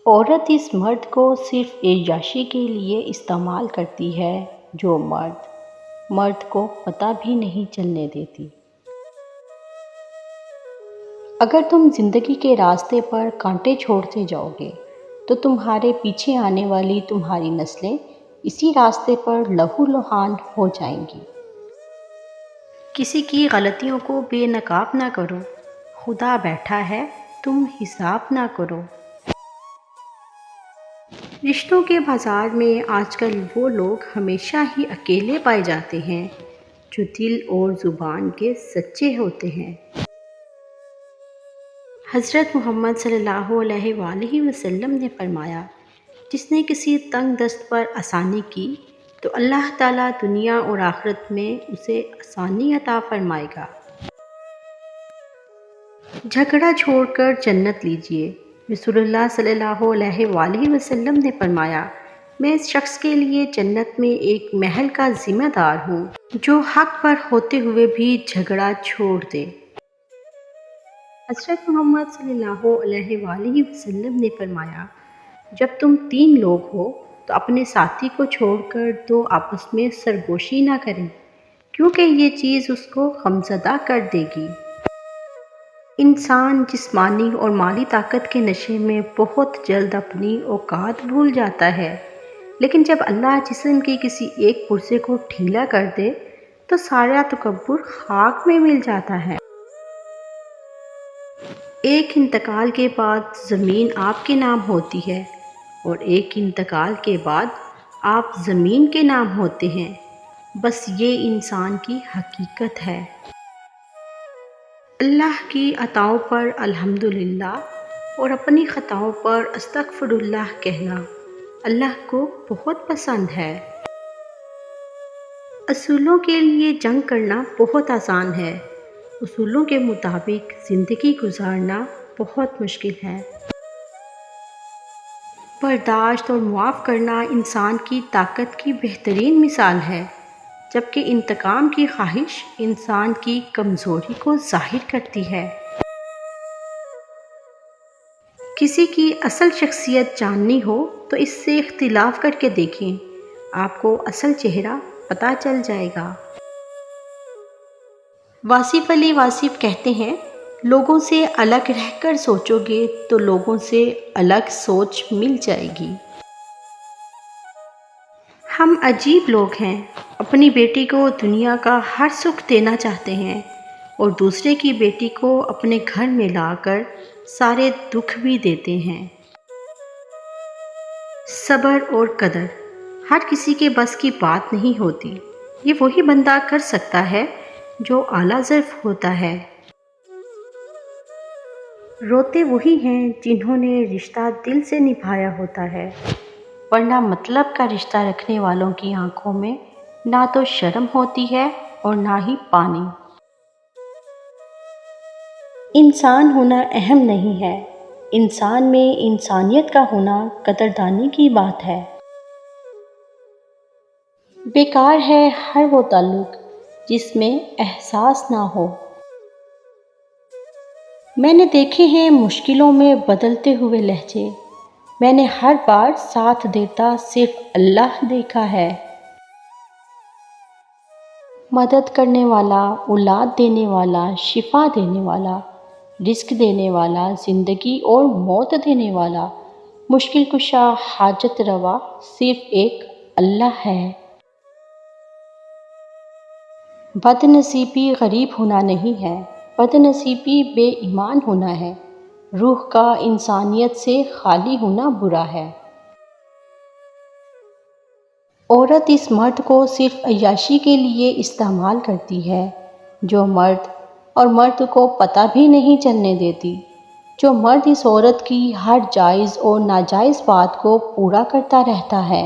عورت اس مرد کو صرف عیاشی کے لیے استعمال کرتی ہے جو مرد کو پتہ بھی نہیں چلنے دیتی۔ اگر تم زندگی کے راستے پر کانٹے چھوڑتے جاؤ گے تو تمہارے پیچھے آنے والی تمہاری نسلیں اسی راستے پر لہو لہان ہو جائیں گی۔ کسی کی غلطیوں کو بے نقاب نہ کرو، خدا بیٹھا ہے تم حساب نہ کرو۔ رشتوں کے بازار میں آج کل وہ لوگ ہمیشہ ہی اکیلے پائے جاتے ہیں جو دل اور زبان کے سچے ہوتے ہیں۔ حضرت محمد صلی اللہ علیہ وآلہ وسلم نے فرمایا، جس نے کسی تنگ دست پر آسانی کی تو اللہ تعالیٰ دنیا اور آخرت میں اسے آسانی عطا فرمائے گا۔ جھگڑا چھوڑ کر جنت لیجئے۔ رسول اللہ صلی اللہ علیہ وآلہ وسلم نے فرمایا، میں اس شخص کے لیے جنت میں ایک محل کا ذمہ دار ہوں جو حق پر ہوتے ہوئے بھی جھگڑا چھوڑ دے۔ حضرت محمد صلی اللہ علیہ وآلہ وسلم نے فرمایا، جب تم 3 لوگ ہو تو اپنے ساتھی کو چھوڑ کر 2 آپس میں سرگوشی نہ کریں، کیونکہ یہ چیز اس کو غمزدہ کر دے گی۔ انسان جسمانی اور مالی طاقت کے نشے میں بہت جلد اپنی اوقات بھول جاتا ہے، لیکن جب اللہ جسم کے کسی ایک پرزے کو ڈھیلا کر دے تو سارا تکبر خاک میں مل جاتا ہے۔ ایک انتقال کے بعد زمین آپ کے نام ہوتی ہے اور ایک انتقال کے بعد آپ زمین کے نام ہوتے ہیں، بس یہ انسان کی حقیقت ہے۔ اللہ کی عطاؤں پر الحمدللہ اور اپنی خطاؤں پر استغفر اللہ کہنا اللہ کو بہت پسند ہے۔ اصولوں کے لیے جنگ کرنا بہت آسان ہے، اصولوں کے مطابق زندگی گزارنا بہت مشکل ہے۔ برداشت اور معاف کرنا انسان کی طاقت کی بہترین مثال ہے، جبکہ انتقام کی خواہش انسان کی کمزوری کو ظاہر کرتی ہے۔ کسی کی اصل شخصیت جاننی ہو تو اس سے اختلاف کر کے دیکھیں، آپ کو اصل چہرہ پتہ چل جائے گا۔ واصف علی واصف کہتے ہیں، لوگوں سے الگ رہ کر سوچو گے تو لوگوں سے الگ سوچ مل جائے گی۔ ہم عجیب لوگ ہیں، اپنی بیٹی کو دنیا کا ہر سکھ دینا چاہتے ہیں اور دوسرے کی بیٹی کو اپنے گھر میں لا کر سارے دکھ بھی دیتے ہیں۔ صبر اور قدر ہر کسی کے بس کی بات نہیں ہوتی، یہ وہی بندہ کر سکتا ہے جو اعلیٰ ظرف ہوتا ہے۔ روتے وہی ہیں جنہوں نے رشتہ دل سے نبھایا ہوتا ہے، ورنہ مطلب کا رشتہ رکھنے والوں کی آنکھوں میں نہ تو شرم ہوتی ہے اور نہ ہی پانی۔ انسان ہونا اہم نہیں ہے، انسان میں انسانیت کا ہونا قدردانی کی بات ہے۔ بیکار ہے ہر وہ تعلق جس میں احساس نہ ہو۔ میں نے دیکھے ہیں مشکلوں میں بدلتے ہوئے لہجے، میں نے ہر بار ساتھ دیتا صرف اللہ دیکھا ہے۔ مدد کرنے والا، اولاد دینے والا، شفا دینے والا، رزق دینے والا، زندگی اور موت دینے والا، مشکل کشا، حاجت روا صرف ایک اللہ ہے۔ بد نصیبی غریب ہونا نہیں ہے، بد نصیبی بے ایمان ہونا ہے، روح کا انسانیت سے خالی ہونا برا ہے۔ عورت اس مرد کو صرف عیاشی کے لیے استعمال کرتی ہے جو مرد کو پتہ بھی نہیں چلنے دیتی، جو مرد اس عورت کی ہر جائز اور ناجائز بات کو پورا کرتا رہتا ہے۔